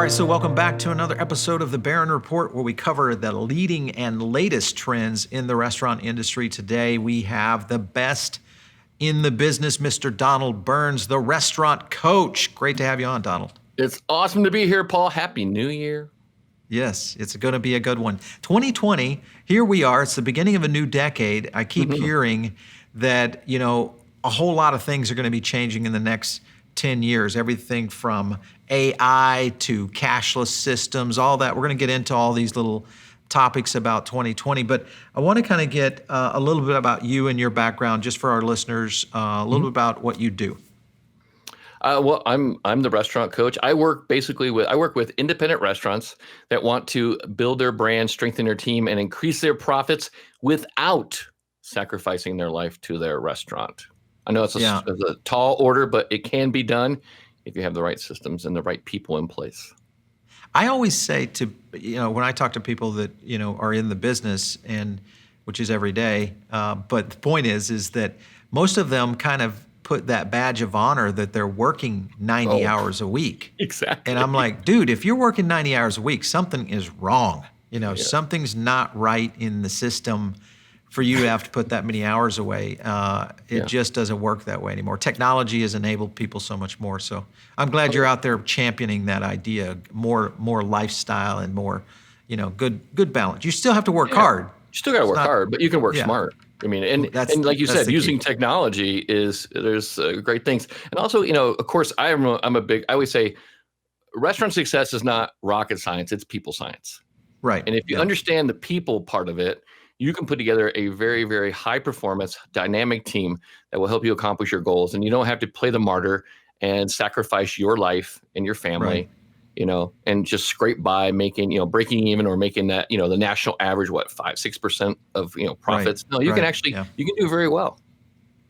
right, so welcome back to another episode of the Barron Report, where we cover the leading and latest trends in the restaurant industry. Today, we have the best in the business, Mr. Donald Burns, the restaurant coach. Great to have you on, Donald. It's awesome to be here, Paul. Happy New Year. Yes, it's going to be a good one. 2020, here we are. It's the beginning of a new decade. I keep hearing that, a whole lot of things are going to be changing in the next 10 years. Everything from AI to cashless systems, all that. We're going to get into all these little topics about 2020, but I want to kind of get a little bit about you and your background, just for our listeners, a little bit about what you do. Well, I'm the restaurant coach. I work with independent restaurants that want to build their brand, strengthen their team, and increase their profits without sacrificing their life to their restaurant. I know it's a tall order, but it can be done if you have the right systems and the right people in place. I always say when I talk to people that, are in the business, and which is every day, but the point is that most of them kind of put that badge of honor that they're working 90 hours a week. Exactly. And I'm like, dude, if you're working 90 hours a week, something is wrong. Something's not right in the system for you to have to put that many hours away. It just doesn't work that way anymore. Technology has enabled people so much more. So I'm glad you're out there championing that idea, more lifestyle and more, good balance. You still have to work hard. You still got to work hard, but you can work smart. I mean, and like you said, using technology there's great things. And also, of course, I always say restaurant success is not rocket science, it's people science. Right. And if you understand the people part of it, you can put together a very, very high performance, dynamic team that will help you accomplish your goals. And you don't have to play the martyr and sacrifice your life and your family, and just scrape by making, breaking even or making that, the national average, 5-6% of, profits. Right. No, you can actually, you can do very well.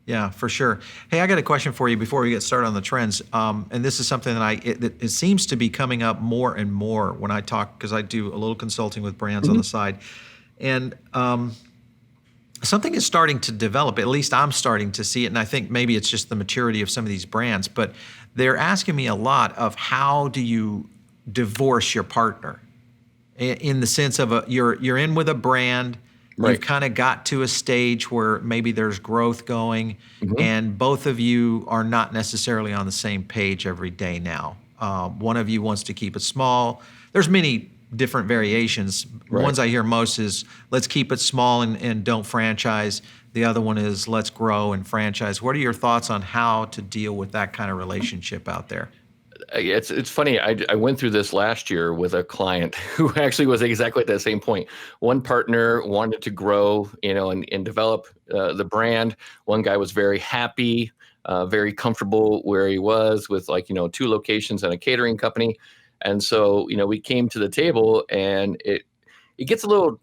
Yeah, for sure. Hey, I got a question for you before we get started on the trends. And this is something that it seems to be coming up more and more when I talk, because I do a little consulting with brands on the side. And something is starting to develop, at least I'm starting to see it, and I think maybe it's just the maturity of some of these brands, but they're asking me a lot of how do you divorce your partner, in the sense of you're in with a brand, you've kind of got to a stage where maybe there's growth going, and both of you are not necessarily on the same page every day now. One of you wants to keep it small. There's many different variations. Ones I hear most is let's keep it small and don't franchise. The other one is let's grow and franchise. What are your thoughts on how to deal with that kind of relationship out there? It's funny. I went through this last year with a client who actually was exactly at that same point. One partner wanted to grow, and develop the brand. One guy was very happy, very comfortable where he was with 2 locations and a catering company. And so, we came to the table, and it gets a little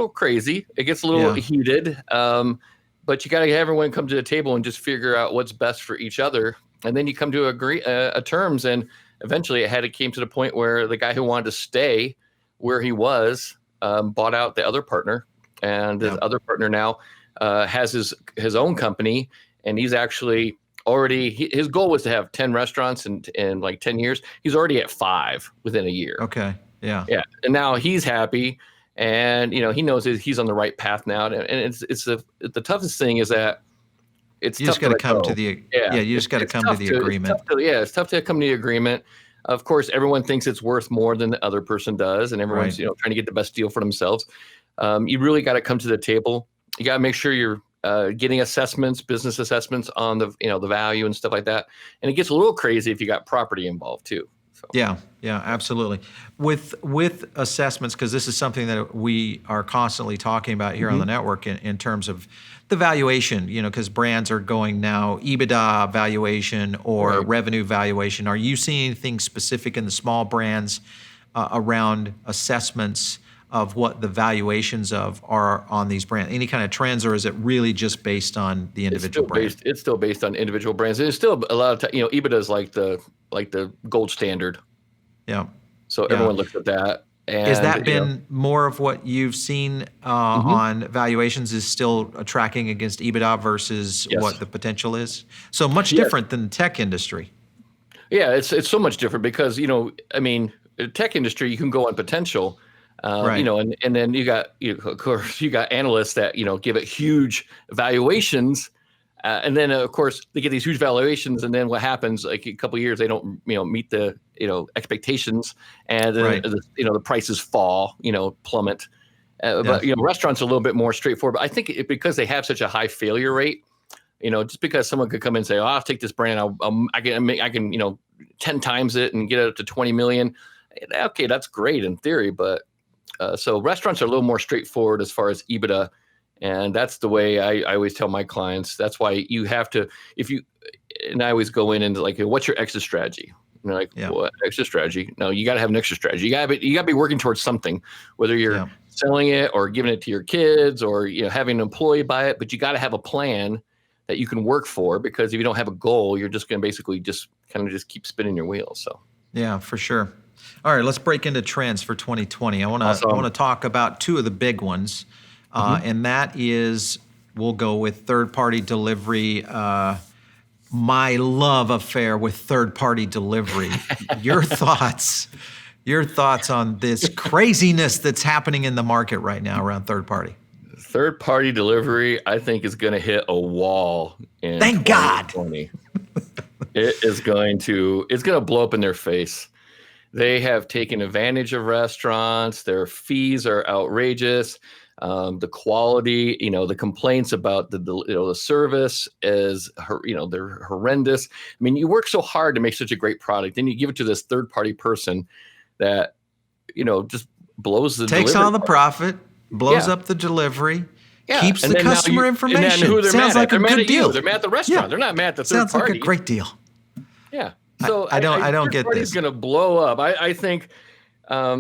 crazy. It gets a little heated. But you got to have everyone come to the table and just figure out what's best for each other. And then you come to terms. And eventually it came to the point where the guy who wanted to stay where he was bought out the other partner. And the other partner now has his own company. And he's actually his goal was to have 10 restaurants in 10 years. He's already at 5 within a year. Okay. Yeah. Yeah. And now he's happy, and he knows that he's on the right path now. And it's the toughest thing is that you just got to come to the you just got to come to the agreement. It's tough to come to the agreement. Of course, everyone thinks it's worth more than the other person does, and everyone's trying to get the best deal for themselves. You really got to come to the table. You got to make sure you're getting business assessments on the the value and stuff like that. And it gets a little crazy if you got property involved too. So. Yeah, absolutely. With assessments, because this is something that we are constantly talking about here on the network in terms of the valuation, because brands are going now EBITDA valuation or revenue valuation. Are you seeing anything specific in the small brands around assessments of what the valuations are on these brands? Any kind of trends, or is it really just based on the individual brand? It's still based on individual brands. There's still a lot of EBITDA is like the gold standard. Yeah. So everyone looks at that. And, has that been more of what you've seen on valuations, is still tracking against EBITDA versus what the potential is? So much different than the tech industry. Yeah, it's so much different because, tech industry, you can go on potential, Right. and then of course, you got analysts that, give it huge valuations. And then, of course, they get these huge valuations, and then what happens? Like a couple of years, they don't, meet the, expectations, and Right. the prices fall, plummet. Yeah. But restaurants are a little bit more straightforward. But I think because they have such a high failure rate, just because someone could come in and say, "Oh, I'll take this brand, I can 10 times it and get it up to 20 million." Okay, that's great in theory, but so restaurants are a little more straightforward as far as EBITDA. And that's the way I always tell my clients. That's why you have to, and I always go in and like, what's your exit strategy? And they're like, Yeah. what exit strategy? No, you got to have an exit strategy. You got to be working towards something, whether you're selling it or giving it to your kids or, having an employee buy it, but you got to have a plan that you can work for, because if you don't have a goal, you're just going to basically just keep spinning your wheels. So. Yeah, for sure. All right, let's break into trends for 2020. I want Awesome. to talk about two of the big ones. And that is, we'll go with third-party delivery. My love affair with third-party delivery. Your thoughts on this craziness that's happening in the market right now around third-party? Third-party delivery, I think, is going to hit a wall in Thank God. 2020. It's going to blow up in their face. They have taken advantage of restaurants. Their fees are outrageous. The quality, the complaints about the service is, they're horrendous. I mean, you work so hard to make such a great product, then you give it to this third-party person that, just blows the takes delivery all the part. profit, blows up the delivery, keeps And the then now customer information. And then who they're Sounds mad like at? They're a mad good at deal. you. They're mad at the restaurant. Yeah. They're not mad at the third Sounds party. like a great deal. Yeah. So I don't get this. It's going to blow up. I think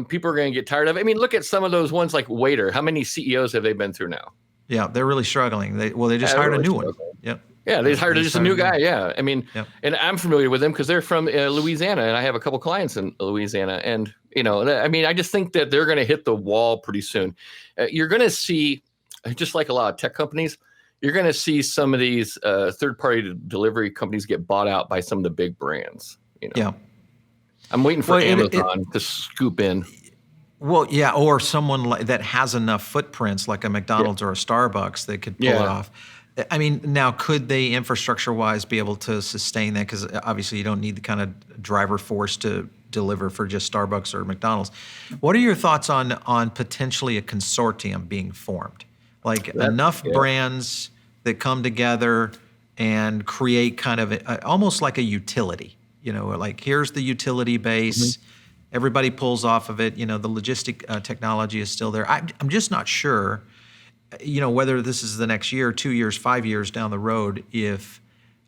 people are going to get tired of it. I mean, look at some of those ones like Waiter. How many CEOs have they been through now? Yeah, they're really struggling. They just hired a new one. Yep. Yeah, they hired just a new guy. Yeah, I mean, and I'm familiar with them because they're from Louisiana, and I have a couple clients in Louisiana, and I mean, I just think that they're going to hit the wall pretty soon. You're going to see, just like a lot of tech companies, you're going to see some of these third-party delivery companies get bought out by some of the big brands. Yeah. I'm waiting for Amazon to scoop in. Well, yeah, or someone that has enough footprints, like a McDonald's or a Starbucks, that could pull it off. I mean, now, could they infrastructure-wise be able to sustain that? Because obviously you don't need the kind of driver force to deliver for just Starbucks or McDonald's. What are your thoughts on potentially a consortium being formed? Like enough brands that come together and create kind of almost like a utility. Like here's the utility base. Mm-hmm. Everybody pulls off of it. The logistic technology is still there. I'm just not sure, whether this is the next year, 2 years, 5 years down the road, if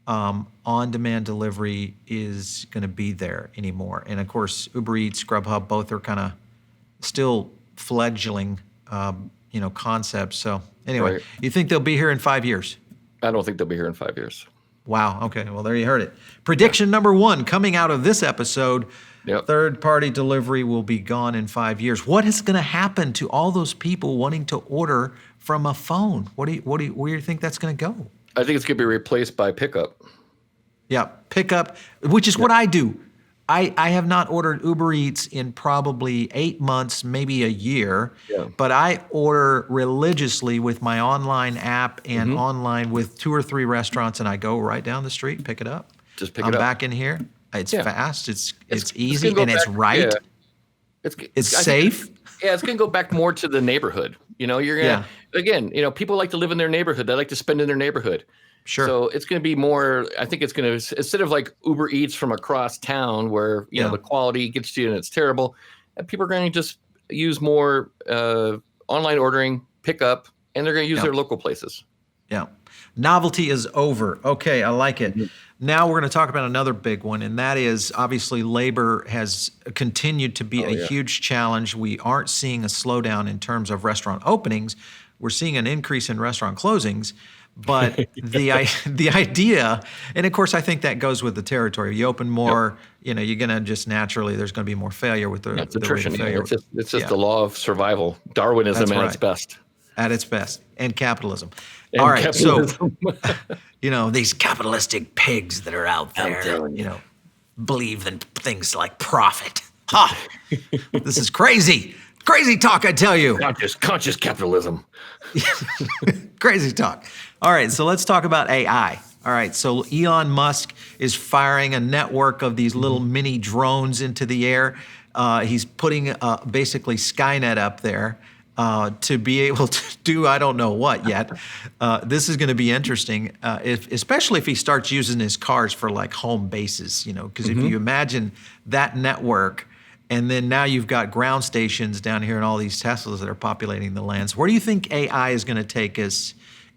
on-demand delivery is going to be there anymore. And of course, Uber Eats, Grubhub, both are kind of still fledgling, concepts. So anyway, You think they'll be here in 5 years? I don't think they'll be here in 5 years. Wow. Okay. Well, there you heard it. Prediction number one coming out of this episode. Third-party delivery will be gone in 5 years. What is going to happen to all those people wanting to order from a phone? Where do you think that's going to go? I think it's going to be replaced by pickup. Yeah, pickup, which is what I do. I have not ordered Uber Eats in probably 8 months, maybe a year, but I order religiously with my online app and online with 2 or 3 restaurants, and I go right down the street, pick it up. Just pick it up. I'm back in here. It's fast. It's easy, and it's right. Yeah. It's safe. It's going to go back more to the neighborhood. You're going to, again, people like to live in their neighborhood. They like to spend in their neighborhood. Sure. So it's going to be more, I think it's going to, instead of like Uber Eats from across town where, the quality gets to you and it's terrible, people are going to just use more online ordering, pickup, and they're going to use their local places. Yeah. Novelty is over. Okay, I like it. Mm-hmm. Now we're going to talk about another big one, and that is obviously labor has continued to be a huge challenge. We aren't seeing a slowdown in terms of restaurant openings. We're seeing an increase in restaurant closings. But the idea, and of course I think that goes with the territory. You open more, you're going to just naturally, there's going to be more failure with the attrition. It's just the law of survival. Darwinism at its best. At its best. And capitalism. All right, capitalism. So, these capitalistic pigs that are out there, believe in things like profit. Ha! This is crazy. Crazy talk, I tell you. Conscious capitalism. Crazy talk. All right, so let's talk about AI. All right, so Elon Musk is firing a network of these little mini drones into the air. He's putting basically Skynet up there to be able to do I don't know what yet. This is going to be interesting, especially if he starts using his cars for like home bases, because if you imagine that network, and then now you've got ground stations down here and all these Teslas that are populating the lands. Where do you think AI is going to take us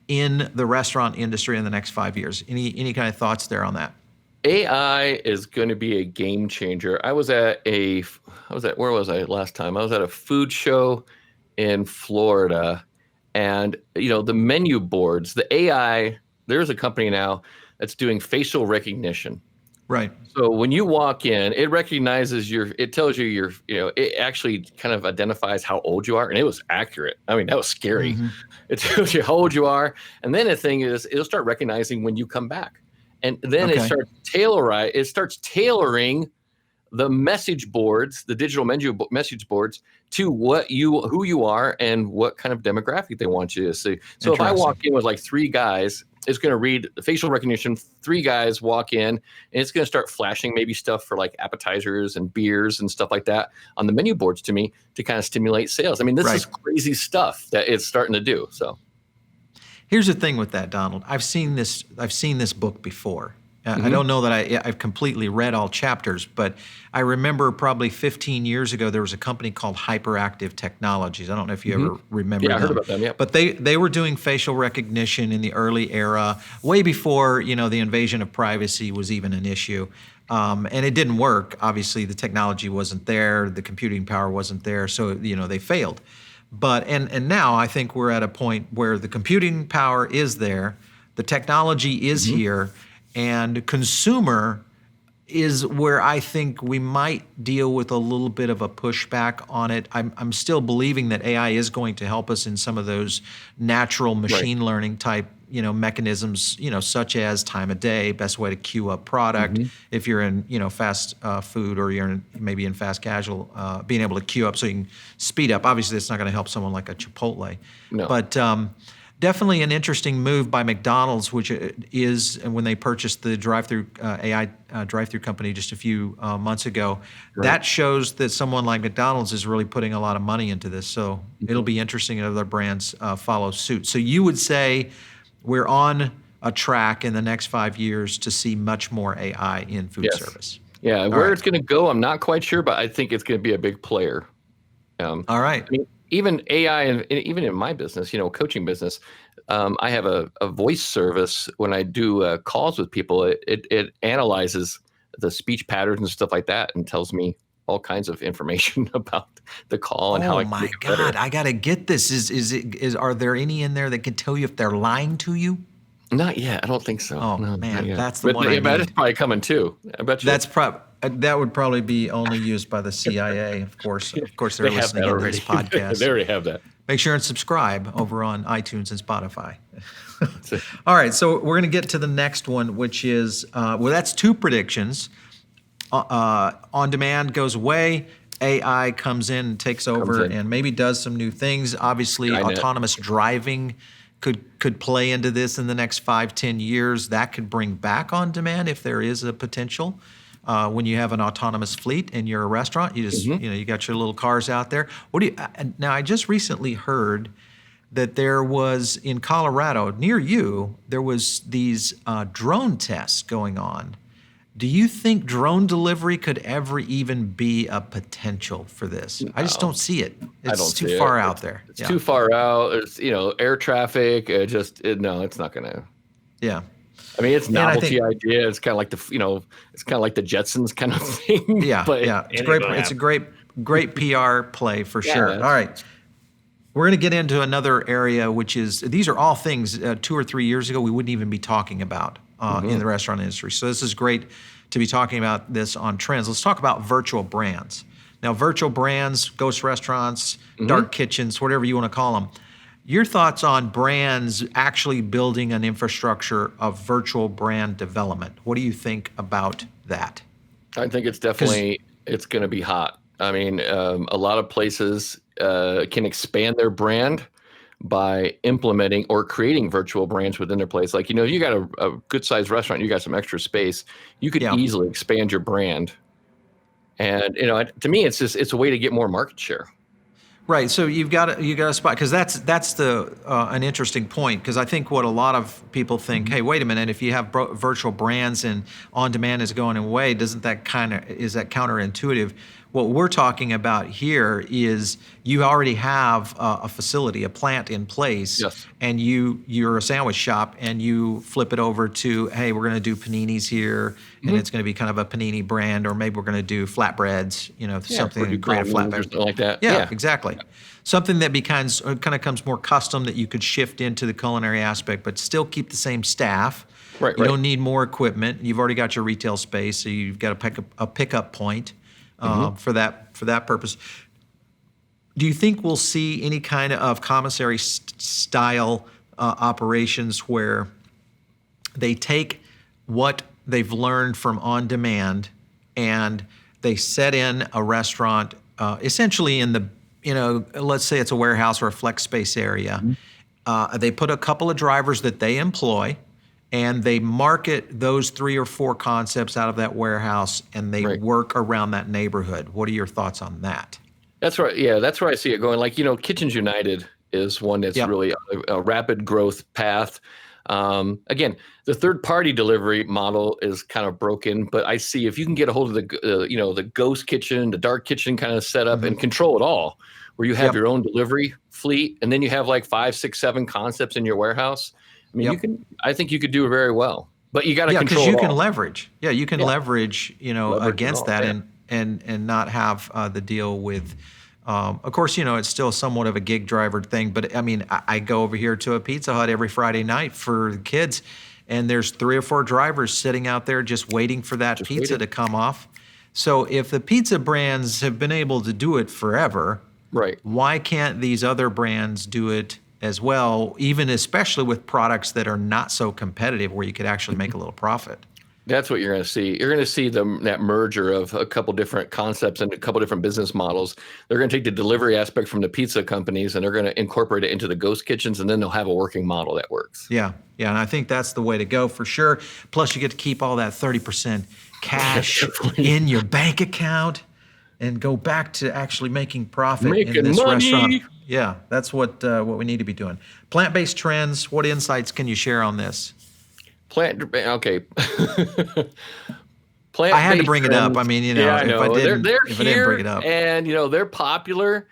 in the restaurant industry in the next 5 years? Any kind of thoughts there on that? AI is going to be a game changer. Where was I last time? I was at a food show in Florida, and the menu boards, the AI, there's a company now that's doing facial recognition. Right. So when you walk in, it recognizes it tells you it actually kind of identifies how old you are. And it was accurate. I mean, that was scary. It tells you how old you are. And then the thing is, it'll start recognizing when you come back. And then it starts tailoring the message boards, the digital message boards, to who you are and what kind of demographic they want you to see. So if I walk in with like three guys, it's going to read the facial recognition. Three guys walk in, and it's going to start flashing maybe stuff for like appetizers and beers and stuff like that on the menu boards to me to kind of stimulate sales. I mean, this is crazy stuff that it's starting to do. So here's the thing with that, Donald. I've seen this book before. I don't know that I've completely read all chapters, but I remember probably 15 years ago, there was a company called Hyperactive Technologies. I don't know if you ever remember them. I heard about them, yeah. But they were doing facial recognition in the early era, way before, the invasion of privacy was even an issue. And it didn't work. Obviously, the technology wasn't there. The computing power wasn't there. So, they failed. But and now I think we're at a point where the computing power is there. The technology is here. And consumer is where I think we might deal with a little bit of a pushback on it. I'm still believing that AI is going to help us in some of those natural machine learning type, mechanisms, such as time of day, best way to queue up product. If you're in, fast food, or you're maybe in fast casual, being able to queue up so you can speed up. Obviously, it's not going to help someone like a Chipotle. No. But definitely an interesting move by McDonald's, which is when they purchased the drive-through AI drive-through company just a few months ago. That shows that someone like McDonald's is really putting a lot of money into this. So it'll be interesting if other brands follow suit. So you would say we're on a track in the next 5 years to see much more AI in food service. Yeah, where it's going to go, I'm not quite sure, but I think it's going to be a big player. All right. I mean, even AI, and even in my business, coaching business, I have a voice service. When I do calls with people, it analyzes the speech patterns and stuff like that and tells me all kinds of information about the call and how I can make it better. Oh my God, I gotta get this. Are there any in there that can tell you if they're lying to you? Not yet. I don't think so. Oh no, man, that's the one I need. That's probably coming too. I bet you. That would probably be only used by the CIA, of course. Of course, they're listening to this podcast. They already have that. Make sure and subscribe over on iTunes and Spotify. All right, so we're going to get to the next one, which is, that's two predictions. On demand goes away. AI comes in and takes over and maybe does some new things. Obviously, autonomous driving could play into this in the next 5-10 years. That could bring back on demand if there is a potential. When you have an autonomous fleet in your restaurant, you just you got your little cars out there. Now? I just recently heard that there was in Colorado near you, there was these drone tests going on. Do you think drone delivery could ever even be a potential for this? No. I just don't see it. It's too far out there. It's too far out. It's air traffic. No, it's not gonna. Yeah. I mean, it's novelty idea. It's kind of like it's kind of like the Jetsons kind of thing. Yeah, It's a great PR play for sure. All right, we're going to get into another area, which is these are all things 2 or 3 years ago we wouldn't even be talking about in the restaurant industry. So this is great to be talking about this on trends. Let's talk about virtual brands. Now, virtual brands, ghost restaurants, dark kitchens, whatever you want to call them. Your thoughts on brands actually building an infrastructure of virtual brand development? What do you think about that? I think it's definitely It's going to be hot. I mean, a lot of places can expand their brand by implementing or creating virtual brands within their place. Like, you got a good sized restaurant, you got some extra space, you could Yeah. easily expand your brand. And, to me, it's a way to get more market share. Right. So you got a spot, because that's the an interesting point, because I think what a lot of people think, hey, wait a minute, if you have virtual brands and on demand is going away, is that counterintuitive? What we're talking about here is you already have a facility, a plant in place, Yes. and you're a sandwich shop, and you flip it over to, hey, we're going to do paninis here, and it's going to be kind of a panini brand, or maybe we're going to do flatbreads, something Or do great or flatbread. something like that. Yeah, exactly. Something that becomes kind of comes more custom, that you could shift into the culinary aspect, but still keep the same staff. Right, You right. don't need more equipment. You've already got your retail space, so you've got a pickup point for that purpose. Do you think we'll see any kind of commissary style operations where they take what they've learned from on demand and they set in a restaurant, essentially in the, let's say it's a warehouse or a flex space area. They put a couple of drivers that they employ, and they market those 3 or 4 concepts out of that warehouse, and they Right. work around that neighborhood. What are your thoughts on that? That's right. Yeah, that's where I see it going. Like, Kitchens United is one that's Yep. really a rapid growth path. Again, the third-party delivery model is kind of broken, but I see if you can get a hold of the ghost kitchen, the dark kitchen kind of setup, and control it all, where you have Yep. your own delivery fleet, and then you have like 5, 6, 7 concepts in your warehouse. I mean, Yep. I think you could do it very well, but you got to Yeah, control because you it can all. leverage. Yeah, you can Yeah. leverage, Leverage it against all, that, yeah. and not have the deal with. Of course, it's still somewhat of a gig driver thing, but I mean, I go over here to a Pizza Hut every Friday night for the kids, and there's 3 or 4 drivers sitting out there just waiting for that Just pizza waiting. to come off. So if the pizza brands have been able to do it forever, Right. why can't these other brands do it as well, even especially with products that are not so competitive, where you could actually make a little profit? That's what you're going to see. You're going to see that merger of a couple different concepts and a couple different business models. They're going to take the delivery aspect from the pizza companies, and they're going to incorporate it into the ghost kitchens, and then they'll have a working model that works. Yeah, and I think that's the way to go for sure. Plus, you get to keep all that 30% cash Definitely. in your bank account and go back to actually making profit in Making this money. restaurant. Yeah, that's what we need to be doing. Plant-based trends. What insights can you share on this? Okay. I had to Plant-based bring it up. I trends. mean, Yeah, I if know. They're I didn't bring here, it up. and they're popular.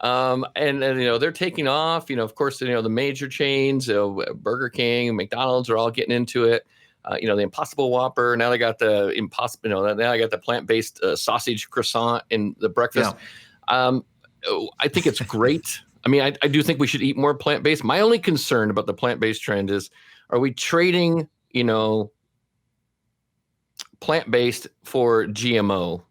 And they're taking off. Of course, the major chains, Burger King, McDonald's are all getting into it. The Impossible Whopper. Now they got the impossible. Now I got the plant-based sausage croissant in the breakfast. I think it's great. I mean, I do think we should eat more plant-based. My only concern about the plant-based trend is, are we trading, plant-based for GMO?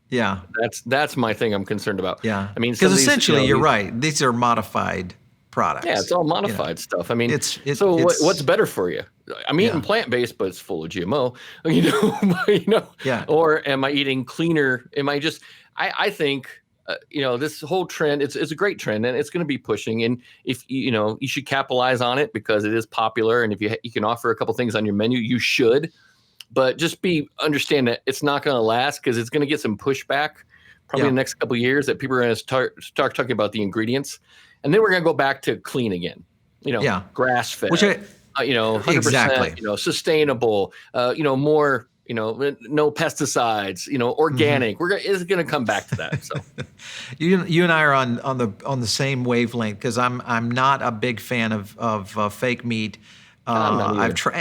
Yeah, That's my thing I'm concerned about. yeah. I mean, some Because of these, essentially, you're these- right. These are modified products. Yeah, it's all modified stuff. I mean, it's what's better for you? I'm eating Yeah. plant-based, but it's full of GMO. Yeah. Or am I eating cleaner? Am I just? I think this whole trend. It's a great trend, and it's going to be pushing. And if you should capitalize on it because it is popular, and if you can offer a couple things on your menu, you should. But just understand that it's not going to last, because it's going to get some pushback probably in the next couple of years, that people are going to start talking about the ingredients. And then we're going to go back to clean again, Yeah. grass fed, Which 100%, Exactly. sustainable, more, no pesticides, organic. It's going to come back to that. So You and I are on the same wavelength, because I'm not a big fan of fake meat. I'm not either.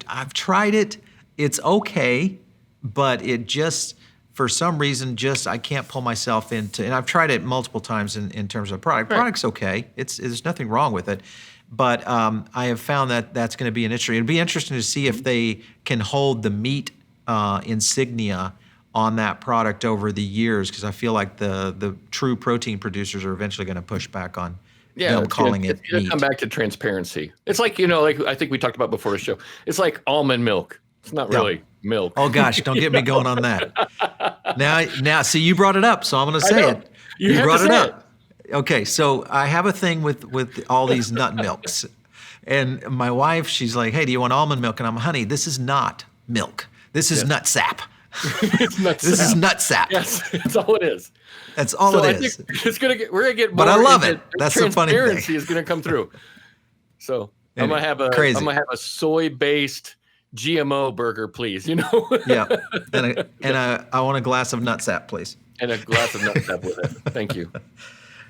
I've tried it. It's okay, but it just, for some reason, I can't pull myself into. And I've tried it multiple times in terms of product. Right. Product's okay. There's nothing wrong with it. But I have found that that's going to be an issue. It'd be interesting to see if they can hold the meat insignia on that product over the years, because I feel like the true protein producers are eventually going to push back on them calling it's it gonna meat. come back to transparency. It's like, like I think we talked about before the show. It's like almond milk. It's not Yeah. really milk. Oh gosh, don't get me going on that. Now, see, you brought it up, so I'm going to I say know. it. You have to brought it say it. up. Okay, so I have a thing with all these nut milks, and my wife, she's like, "Hey, do you want almond milk?" And I'm, "Honey, this is not milk. This is Yes. nut sap. It's nut This is sap. nut sap. Yes, that's all it is. That's all So it I is." think we're gonna get more. But I love into it. That's the funny thing. transparency is gonna come through. So I'm Anyway, gonna crazy. have a soy-based GMO burger, please. You know, Yeah, and I want a glass of nut sap, please. and a glass of nut sap with it. Thank you.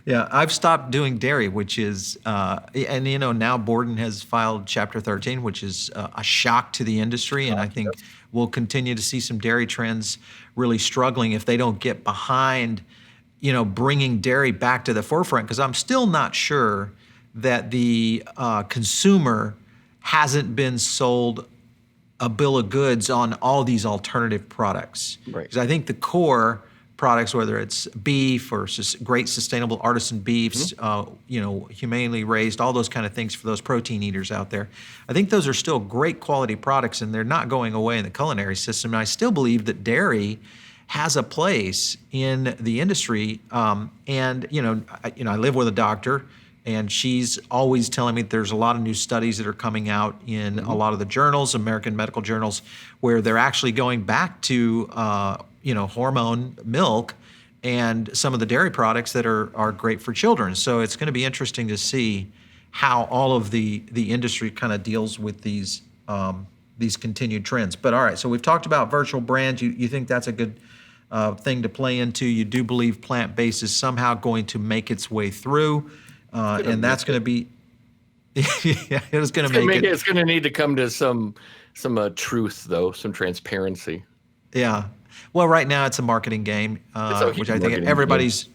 Yeah, I've stopped doing dairy, which is, and now Borden has filed Chapter 13, which is a shock to the industry, and I think we'll continue to see some dairy trends really struggling if they don't get behind, bringing dairy back to the forefront. Because I'm still not sure that the consumer hasn't been sold a bill of goods on all these alternative products. Right. Because I think the core products, whether it's beef or great sustainable artisan beefs, humanely raised, all those kind of things for those protein eaters out there, I think those are still great quality products, and they're not going away in the culinary system. And I still believe that dairy has a place in the industry. And I live with a doctor, and she's always telling me that there's a lot of new studies that are coming out in a lot of the journals, American medical journals, where they're actually going back to hormone milk and some of the dairy products that are great for children. So it's going to be interesting to see how all of the industry kind of deals with these continued trends. But all right, so we've talked about virtual brands. You think that's a good thing to play into. You do believe plant-based is somehow going to make its way through, and that's going to be yeah, it's going to make it. It's going to need to come to some truth, though, some transparency. Yeah. Well, right now it's a marketing game, which I think everybody's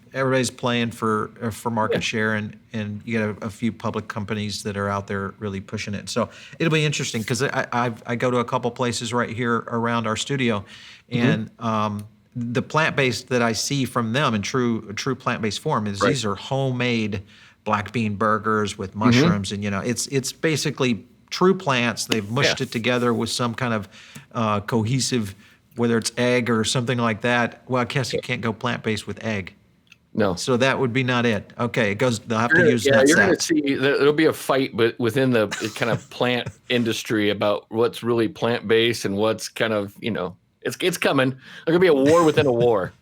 playing for market share, and you got a few public companies that are out there really pushing it. So it'll be interesting because I go to a couple places right here around our studio, and the plant-based that I see from them in true plant-based form is these are homemade black bean burgers with mushrooms, and it's basically true plants. They've mushed it together with some kind of cohesive, whether it's egg or something like that. Well, I guess you can't go plant-based with egg. No. So that would be not it. Okay, it goes. They'll have to use nut you're going to sap. see there'll be a fight, but within the kind of plant industry about what's really plant-based and what's kind of it's coming. There's going to be a war within a war.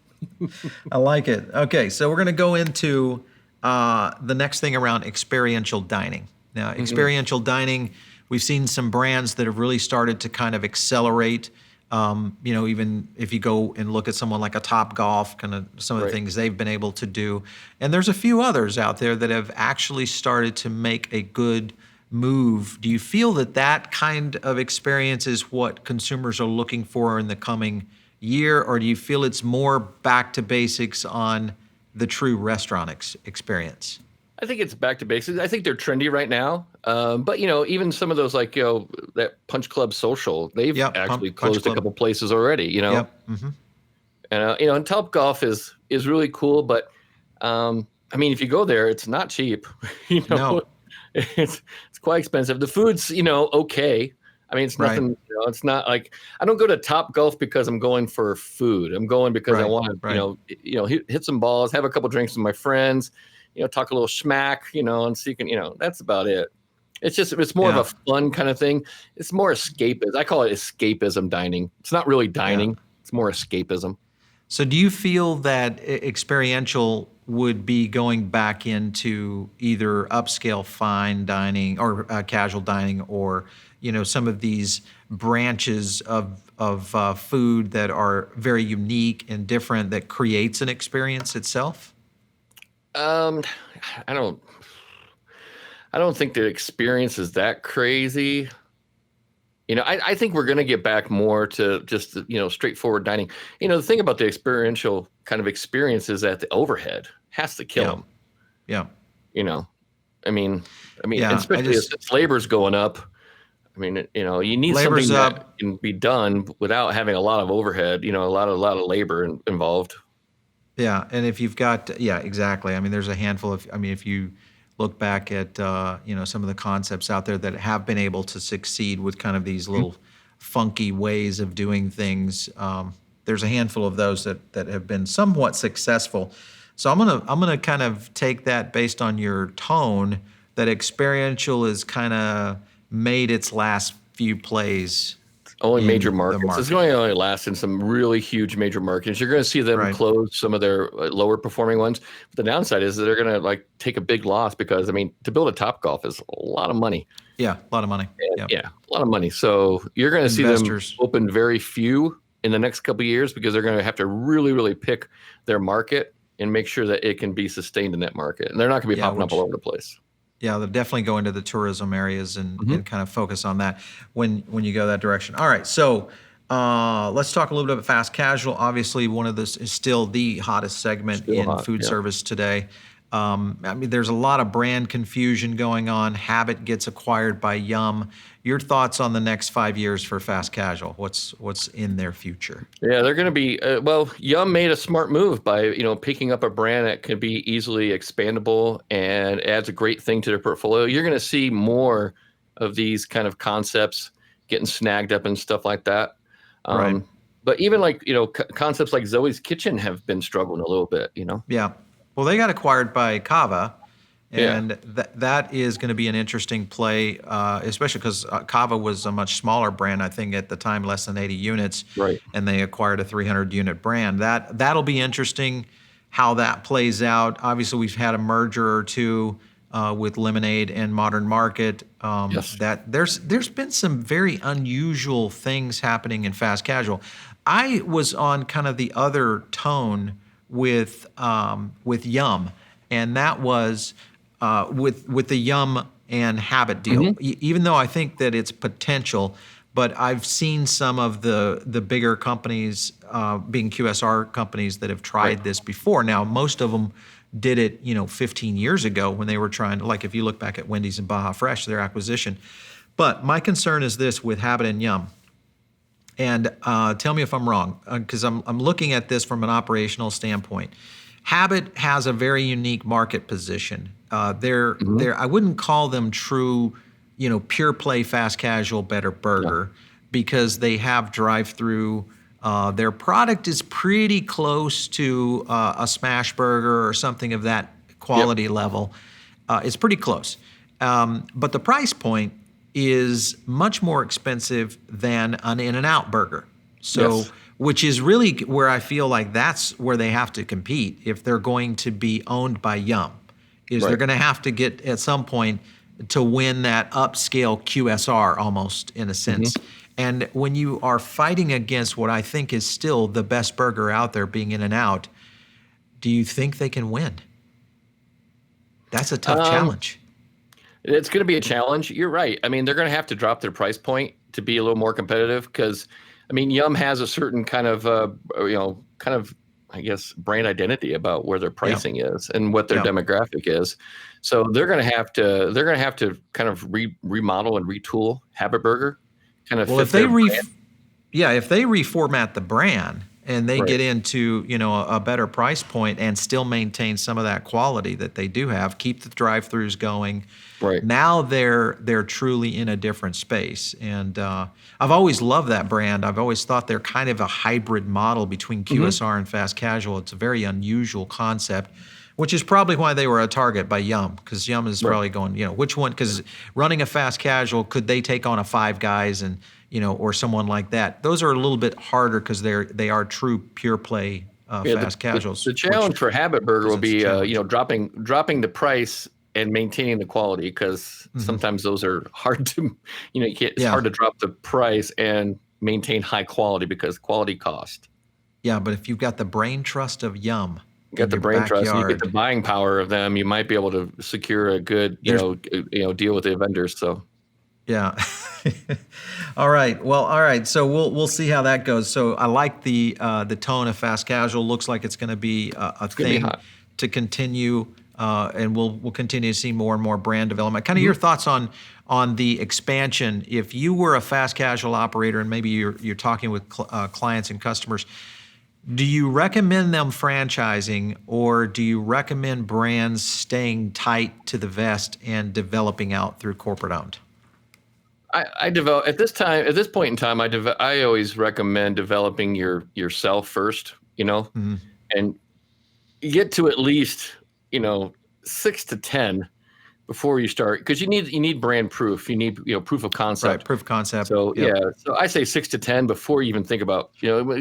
I like it. Okay, so we're going to go into the next thing around experiential dining. Now, experiential dining, we've seen some brands that have really started to kind of accelerate. Even if you go and look at someone like a Top Golf, kind of some of the things they've been able to do. And there's a few others out there that have actually started to make a good move. Do you feel that kind of experience is what consumers are looking for in the coming year, or do you feel it's more back to basics on the true restaurant experience? I think it's back to basics. I think they're trendy right now. But even some of those like that Punch Club Social, they've actually closed a couple places already. Yep. And and Top Golf is really cool, but if you go there, it's not cheap. No. It's quite expensive. The food's okay. I mean, it's nothing. It's not like I don't go to Top Golf because I'm going for food. I'm going because I want to hit some balls, have a couple drinks with my friends. Talk a little schmack, and so you can, that's about it. It's more of a fun kind of thing. It's more escapist. I call it escapism dining. It's not really dining. Yeah. It's more escapism. So do you feel that experiential would be going back into either upscale fine dining or casual dining, or, some of these branches of food that are very unique and different that creates an experience itself? I don't think the experience is that crazy. I think we're going to get back more to just, straightforward dining. The thing about the experiential kind of experience is that the overhead has to kill them. Yeah. Especially since labor's going up. You need labor's something up. that can be done without having a lot of overhead, a lot of labor involved. Yeah, and if you've got, exactly. There's a handful of, if you look back at, some of the concepts out there that have been able to succeed with kind of these little funky ways of doing things. There's a handful of those that have been somewhat successful. So I'm gonna kind of take that based on your tone that experiential is kind of made its last few plays Only major in the markets. It's market. going to only last in some really huge major markets. You're going to see them Right. close some of their lower performing ones. But the downside is that they're going to like take a big loss because I mean, to build a Topgolf is a lot of money. Yeah, a lot of money. And, Yeah. yeah, a lot of money. So you're going to see them Investors. open very few in the next couple of years because they're going to have to really, really pick their market and make sure that it can be sustained in that market. And they're not going to be Yeah, popping up which all over the place. yeah, they'll definitely go into the tourism areas Mm-hmm. and kind of focus on that when you go that direction. All right, so let's talk a little bit about fast casual. Obviously, one of this is still the hottest segment Still in hot. food Yeah. service today. I mean, there's a lot of brand confusion going on. Habit gets acquired by Yum. Your thoughts on the next 5 years for fast casual? What's in their future? Yeah, they're going to be well. Yum made a smart move by picking up a brand that can be easily expandable and adds a great thing to their portfolio. You're going to see more of these kind of concepts getting snagged up and stuff like that. Right. But even like concepts like Zoe's Kitchen have been struggling a little bit. Yeah. Well, they got acquired by Kava, Yeah, and that is going to be an interesting play, especially because Kava was a much smaller brand. I think at the time less than 80 units, right. and they acquired a 300-unit brand. That'll be interesting how that plays out. Obviously, we've had a merger or two with Lemonade and Modern Market. Yes. That there's been some very unusual things happening in fast casual. I was on kind of the other tone with Yum, and that was with the Yum and Habit deal. Mm-hmm. Even though I think that it's potential, but I've seen some of the bigger companies being QSR companies that have tried Right. this before. Now, most of them did it, 15 years ago when they were trying to, like if you look back at Wendy's and Baja Fresh, their acquisition. But my concern is this with Habit and Yum. And tell me if I'm wrong, because I'm looking at this from an operational standpoint. Habit has a very unique market position. Mm-hmm. I wouldn't call them true, pure play fast casual better burger because they have drive through. Their product is pretty close to a smash burger or something of that quality level. It's pretty close, but the price point is much more expensive than an In-N-Out burger. So, Yes. which is really where I feel like that's where they have to compete if they're going to be owned by Yum. Is they're Right. going to have to get at some point to win that upscale QSR almost in a sense. And when you are fighting against what I think is still the best burger out there being In-N-Out, do you think they can win? That's a tough Um, challenge. It's going to be a challenge. You're right. I mean, they're going to have to drop their price point to be a little more competitive because, I mean, Yum has a certain kind of, I guess, brand identity about where their pricing is and what their Yeah. demographic is. So they're going to have to kind of remodel and retool Habit Burger, kind of Well, fit if they their brand. if they reformat the brand and they Right. get into, a better price point and still maintain some of that quality that they do have, keep the drive-throughs going. Right. Now they're truly in a different space. And I've always loved that brand. I've always thought they're kind of a hybrid model between QSR and fast casual. It's a very unusual concept, which is probably why they were a target by Yum, because Yum is probably going, which one? Because running a fast casual, could they take on a Five Guys and or someone like that? Those are a little bit harder because they are true pure play Yeah, fast casuals. the challenge for Habit Burger will presents a be, challenge. dropping the price and maintaining the quality because sometimes those are hard to, you can't, it's Yeah. hard to drop the price and maintain high quality because quality cost. Yeah, but if you've got the brain trust of Yum You got in the your brain trust, and you get the backyard, buying power of them. You might be able to secure a good, deal with the vendors. So yeah. All right. Well, all right. So we'll see how that goes. So I like the tone of fast casual. Looks like it's going to be a gonna be thing hot. to continue, and we'll continue to see more and more brand development. Kind of your thoughts on the expansion. If you were a fast casual operator, and maybe you're talking with clients and customers, do you recommend them franchising, or do you recommend brands staying tight to the vest and developing out through corporate owned? I develop at this point in time. I always recommend developing yourself first. Mhm. And you get to at least 6 to 10 before you start, because you need brand proof. You need proof of Right. concept. Proof of concept. So Yep. so I say 6 to 10 before you even think about,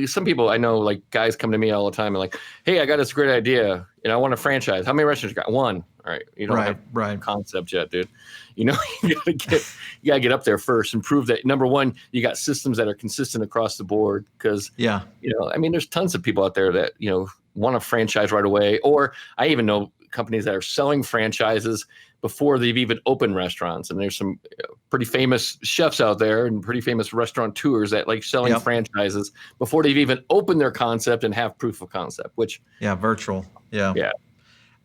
some people I know, like guys come to me all the time and like, hey, I got this great idea and I want a franchise. How many restaurants you got? One. All right. You don't have Right. concept yet, dude. You gotta get up there first and prove that, number one, you got systems that are consistent across the board. Because Yeah. I mean, there's tons of people out there that want a franchise right away. Or I even know companies that are selling franchises before they've even opened restaurants. And there's some pretty famous chefs out there and pretty famous restaurateurs that like selling Yep. franchises before they've even opened their concept and have proof of concept, which Yeah. Virtual. Yeah. yeah,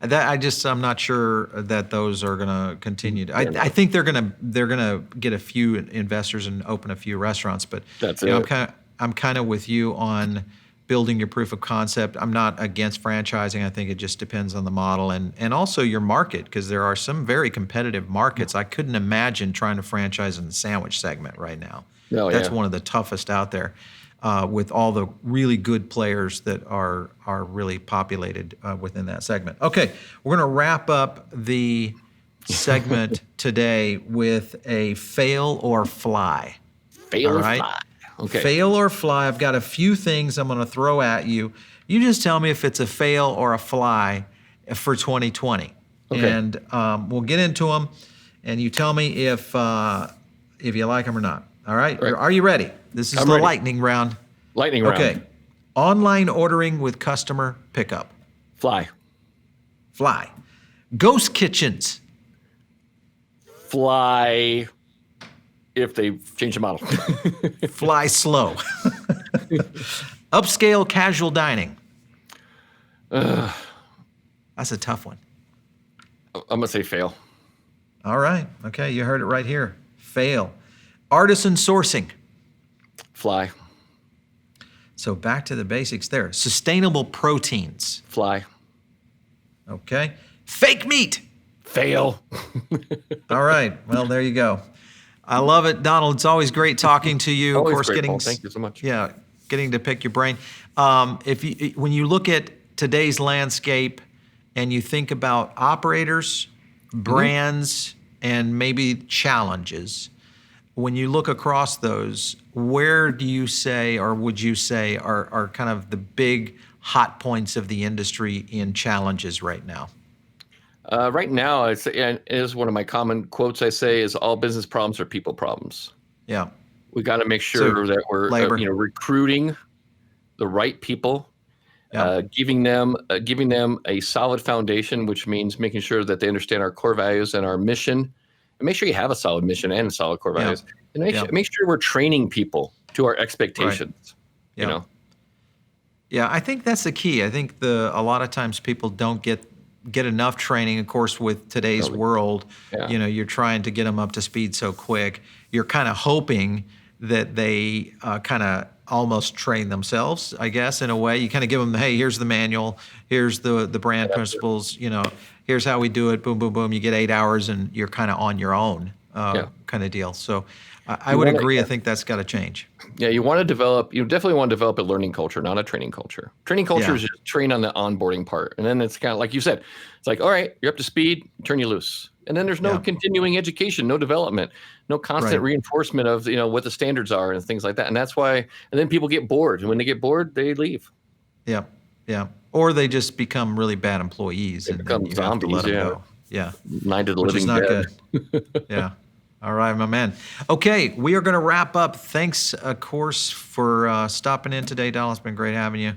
I'm not sure that those are going to continue. I they're not. think they're gonna get a few investors and open a few restaurants, but That's I'm it. kind of with you on building your proof of concept. I'm not against franchising. I think it just depends on the model and also your market, because there are some very competitive markets. I couldn't imagine trying to franchise in the sandwich segment right now. Oh, That's yeah. one of the toughest out there, with all the really good players that are really populated within that segment. Okay, we're going to wrap up the segment today with a fail or fly. Fail All or right. fly. Okay. Fail or fly. I've got a few things I'm going to throw at you. You just tell me if it's a fail or a fly for 2020, Okay. and we'll get into them. And you tell me if you like them or not. All right. Right. Are you ready? This is I'm the ready. lightning round. Lightning round. Okay. Online ordering with customer pickup. Fly. Fly. Ghost kitchens. Fly. If they change the model. Fly slow. Upscale casual dining. That's a tough one. I'm gonna say fail. All right. Okay. You heard it right here. Fail. Artisan sourcing. Fly. So back to the basics there. Sustainable proteins. Fly. Okay. Fake meat. Fail. All right. Well, there you go. I love it, Donald. It's always great talking to you. Always of course, great, Paul. Thank you so much. Yeah, getting to pick your brain. When you look at today's landscape and you think about operators, brands, and maybe challenges, when you look across those, where do you say, or would you say, are kind of the big hot points of the industry in challenges right now? Right now, and it is one of my common quotes I say is all business problems are people problems. Yeah. We got to make sure that we're labor. recruiting the right people, Yeah. giving them a solid foundation, which means making sure that they understand our core values and our mission, and make sure you have a solid mission and solid core values, and make sure we're training people to our expectations. Yeah. Yeah, I think that's the key. I think a lot of times people don't get enough training. Of course, with today's world, you're trying to get them up to speed so quick. You're kind of hoping that they kind of almost train themselves, I guess, in a way. You kind of give them, hey, here's the manual, here's the brand principles, here's how we do it, boom, boom, boom. You get 8 hours and you're kind of on your own kind of deal. So I would agree. I think that's got to change. Yeah, you definitely want to develop a learning culture, not a training culture. Training culture is just train on the onboarding part. And then it's kind of like you said, it's like, all right, you're up to speed, turn you loose. And then there's no continuing education, no development, no constant reinforcement of, what the standards are and things like that. And that's why, and then people get bored. And when they get bored, they leave. Yeah. Yeah. Or they just become really bad employees. They become you have to let them go. Yeah. Night of the Which living is not dead. good. Yeah. All right, my man. Okay, we are going to wrap up. Thanks, of course, for stopping in today, Donald. It's been great having you,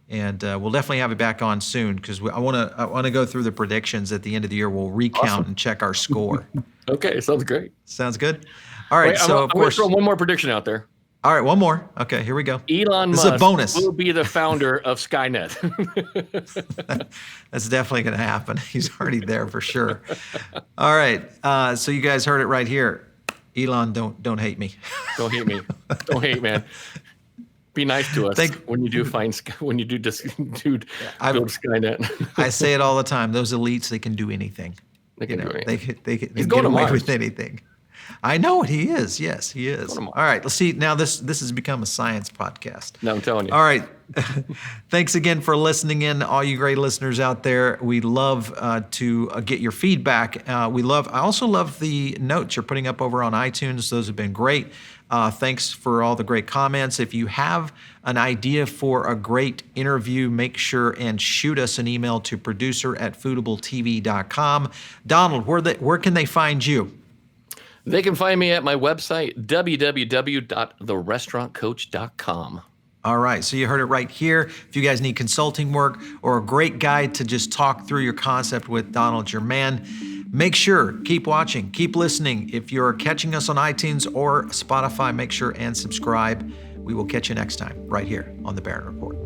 and we'll definitely have you back on soon because I want to go through the predictions at the end of the year. We'll recount and check our score. Okay, sounds great. Sounds good. All right, I'm going to throw one more prediction out there. All right, one more. Okay, here we go. Elon This Musk is a bonus. will be the founder of Skynet. That's definitely going to happen. He's already there for sure. All right, so you guys heard it right here. Elon, don't hate me. Don't hate me. Don't hate, man. Be nice to us when you do build Skynet. I say it all the time. Those elites, they can do anything. They can do anything. They can He's going get to away Mars. with anything. I know it. He is. Yes, he is. All All right. Let's see. Now this has become a science podcast. No, I'm telling you. All right. Thanks again for listening in, all you great listeners out there. We love to get your feedback. I also love the notes you're putting up over on iTunes. Those have been great. Thanks for all the great comments. If you have an idea for a great interview, make sure and shoot us an email to producer@foodabletv.com. Donald, where can they find you? They can find me at my website, www.therestaurantcoach.com. All right, so you heard it right here. If you guys need consulting work or a great guide to just talk through your concept with Donald, your man, make sure, keep watching, keep listening. If you're catching us on iTunes or Spotify, make sure and subscribe. We will catch you next time right here on The Barron Report.